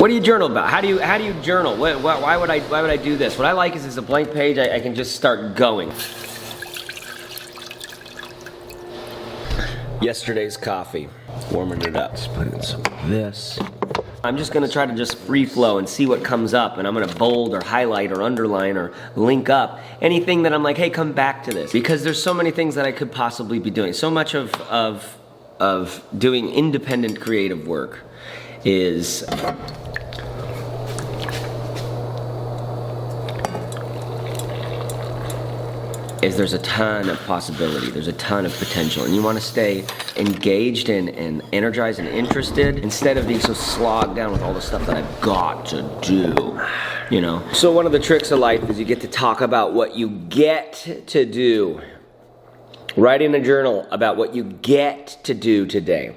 What do you journal about? How do you journal? Why would I do this? What I like is a blank page. I can just start going. Yesterday's coffee, warming it up. Just put in some of this. I'm just gonna try to just free flow and see what comes up, and I'm gonna bold or highlight or underline or link up anything that I'm like, hey, come back to this, because there's so many things that I could possibly be doing. So much of doing independent creative work is there's a ton of possibility, there's a ton of potential, and you want to stay engaged and energized and interested instead of being so slogged down with all the stuff that I've got to do, you know? So one of the tricks of life is you get to talk about what you get to do. Write in a journal about what you get to do today.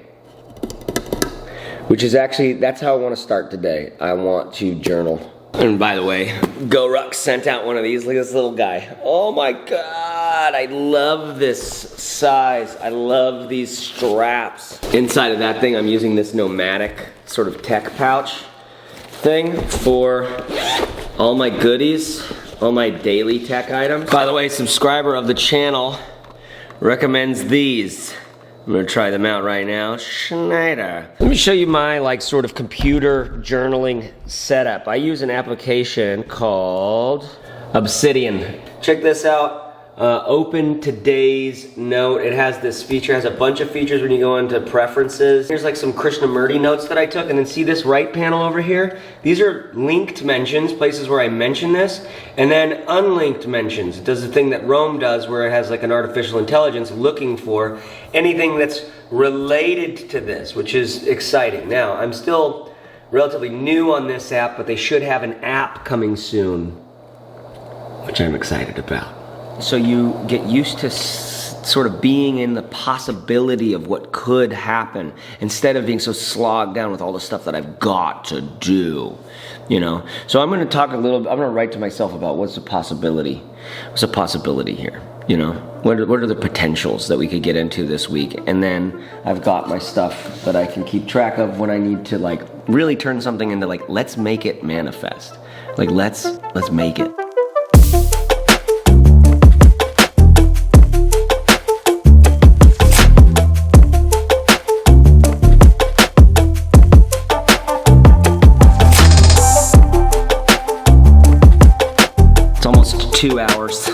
Which is actually, that's how I want to start today. I want to journal. And by the way, GORUCK sent out one of these. Look at this little guy. Oh my God, I love this size. I love these straps. Inside of that thing, I'm using this Nomatic sort of tech pouch thing for all my goodies, all my daily tech items. By the way, subscriber of the channel recommends these. I'm gonna try them out right now. Schneider. Let me show you my like sort of computer journaling setup. I use an application called OBSIDIAN. Check this out. Open today's note. It has this feature, has a bunch of features when you go into preferences. Here's like some Krishnamurti notes that I took, and then see this right panel over here? These are linked mentions, places where I mention this, and then unlinked mentions. It does the thing that Rome does where it has like an artificial intelligence looking for anything that's related to this, which is exciting. Now, I'm still relatively new on this app, but they should have an app coming soon, which I'm excited about. So you get used to sort of being in the possibility of what could happen instead of being so slogged down with all the stuff that I've got to do, you know? So I'm gonna talk a little, I'm gonna write to myself about what's the possibility? What's the possibility here, you know? What are the potentials that we could get into this week? And then I've got my stuff that I can keep track of when I need to like really turn something into like, let's make it manifest. Like let's make it. It's almost 2 hours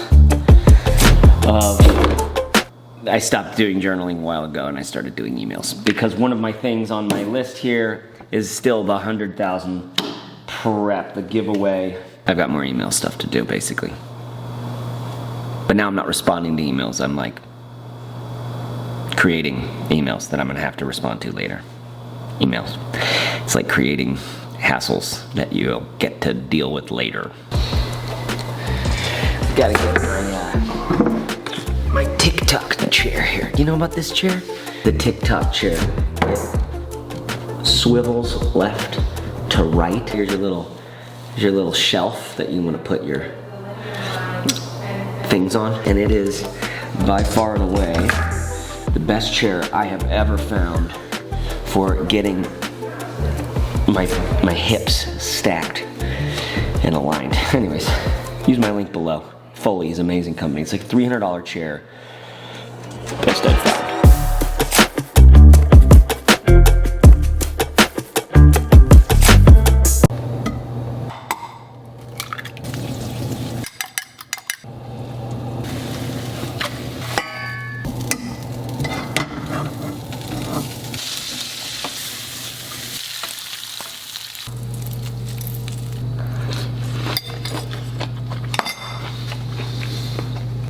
of, I stopped doing journaling a while ago and I started doing emails because one of my things on my list here is still the 100,000 prep, the giveaway. I've got more email stuff to do basically. But now I'm not responding to emails, I'm like creating emails that I'm gonna have to respond to later. Emails. It's like creating hassles that you'll get to deal with later. Gotta get my TOCTOC chair here. You know about this chair? The TOCTOC chair. It swivels left to right. Here's your little shelf that you want to put your things on. And it is by far and away the best chair I have ever found for getting my hips stacked and aligned. Anyways, use my link below. Foley is an amazing company. It's like a $300 chair. Best I've found.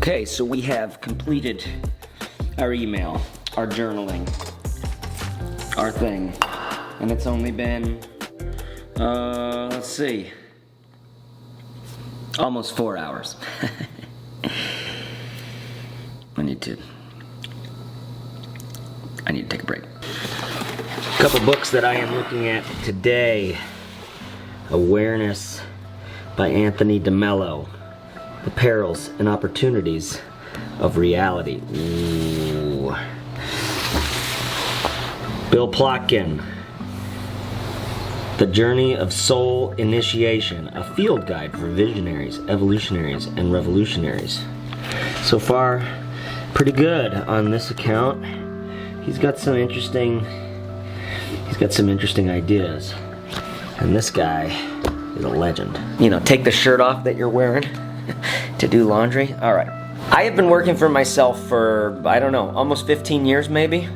Okay, so we have completed our email, our journaling, our thing, and it's only been, let's see, almost 4 hours. I need to take a break. A couple books that I am looking at today. Awareness by Anthony DeMello. The Perils and Opportunities of Reality. Ooh. Bill Plotkin. The Journey of Soul Initiation, a field guide for visionaries, evolutionaries, and revolutionaries. So far, pretty good on this account. He's got some interesting ideas. And this guy is a legend. You know, take the shirt off that you're wearing to do laundry. All right. I have been working for myself for, I don't know, almost 15 years maybe.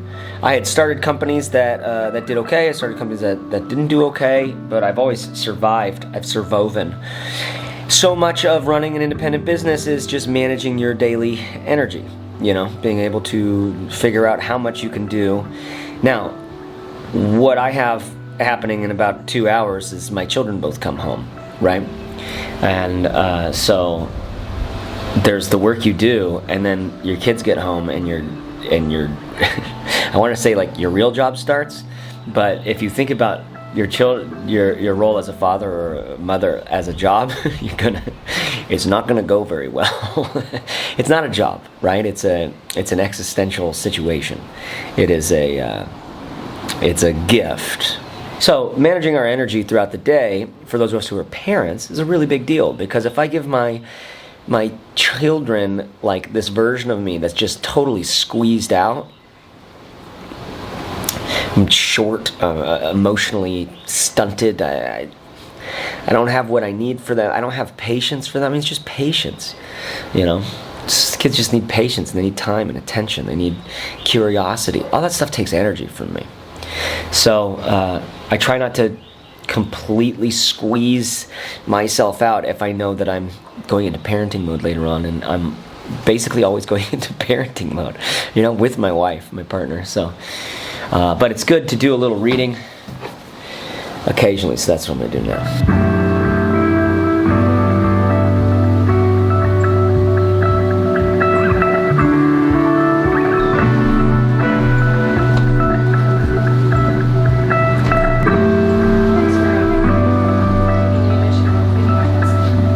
I had started companies that did okay. I started companies that didn't do okay, but I've always survived. I've survoven. So much of running an independent business is just managing your daily energy, you know, being able to figure out how much you can do. Now, what I have happening in about 2 hours is my children both come home, right? And so there's the work you do, and then your kids get home, and your I want to say like your real job starts, but if you think about your role as a father or a mother as a job, it's not gonna go very well. It's not a job, right? It's an existential situation. It's a gift. So managing our energy throughout the day for those of us who are parents is a really big deal, because if I give my children like this version of me that's just totally squeezed out, I'm short, emotionally stunted, I don't have what I need for them. I don't have patience for them. I mean, it's just patience, you know. Kids just need patience, and they need time and attention. They need curiosity. All that stuff takes energy from me. So I try not to completely squeeze myself out if I know that I'm going into parenting mode later on, and I'm basically always going into parenting mode, you know, with my wife, my partner. So, but it's good to do a little reading occasionally, so that's what I'm going to do now.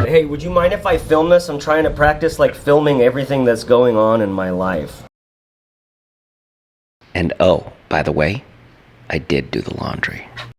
Hey, would you mind if I film this? I'm trying to practice like filming everything that's going on in my life. And oh, by the way, I did do the laundry.